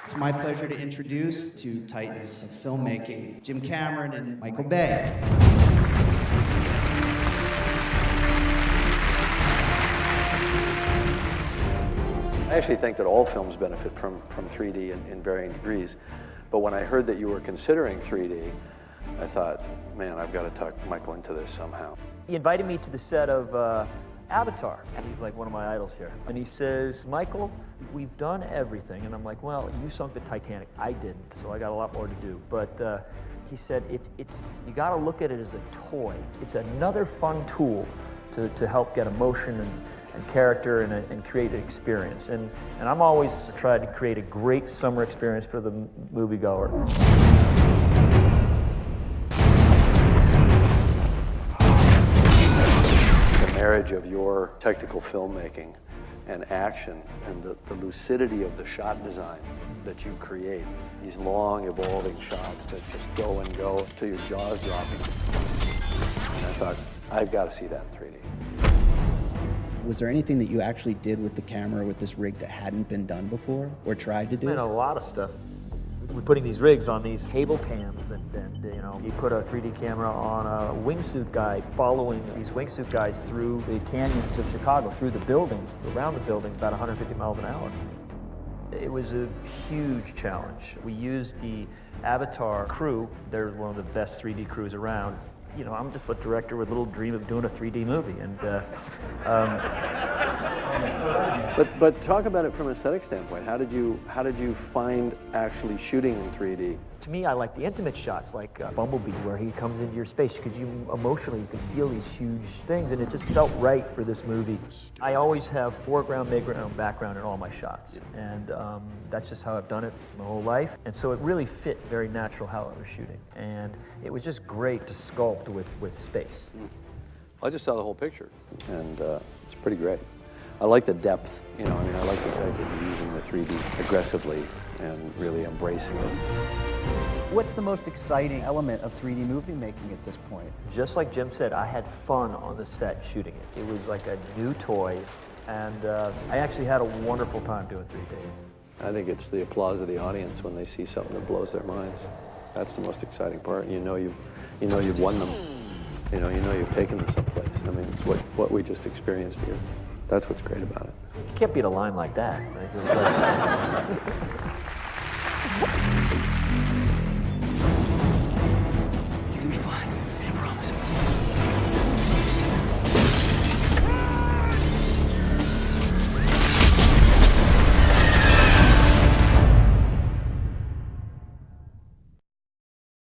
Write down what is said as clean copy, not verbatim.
It's my pleasure to introduce two titans of filmmaking, Jim Cameron and Michael Bay. I actually think that all films benefit from 3D in varying degrees, but when I heard that you were considering 3D, I thought, man, I've got to talk Michael into this somehow. He invited me to the set of Avatar, and he's like one of my idols here. And he says, Michael, we've done everything. And I'm like, well, you sunk the Titanic. I didn't, so I got a lot more to do. But he said, you got to look at it as a toy. It's another fun tool to help get emotion and character and create an experience. And I'm always trying to create a great summer experience for the moviegoer. Marriage of your technical filmmaking and action and the lucidity of the shot design that you create. These long, evolving shots that just go and go till your jaw's dropping. And I thought, I've got to see that in 3D. Was there anything that you actually did with the camera with this rig that hadn't been done before or tried to do? A lot of stuff. We're putting these rigs on these cable cams, and you know, you put a 3D camera on a wingsuit guy following these wingsuit guys through the canyons of Chicago, through the buildings, around the buildings, about 150 miles an hour. It was a huge challenge. We used the Avatar crew. They're one of the best 3D crews around. You know, I'm just a director with a little dream of doing a 3D movie, and But talk about it from an aesthetic standpoint. How did you find actually shooting in 3D? to me, I like the intimate shots, like Bumblebee, where he comes into your space, because you emotionally you can feel these huge things, and it just felt right for this movie. I always have foreground, midground, background in all my shots, and that's just how I've done it my whole life. And so it really fit very natural how I was shooting, and it was just great to sculpt with space. I just saw the whole picture, and it's pretty great. I like the depth, you know, I mean, I like the fact that you're using the 3D aggressively and really embracing it. What's the most exciting element of 3D movie making at this point? Just like Jim said, I had fun on the set shooting it. It was like a new toy, and I actually had a wonderful time doing 3D. I think it's the applause of the audience when they see something that blows their minds. That's the most exciting part, and you know you've won them. You know you've taken them someplace. I mean, it's what we just experienced here. That's what's great about it. You can't beat a line like that. Right?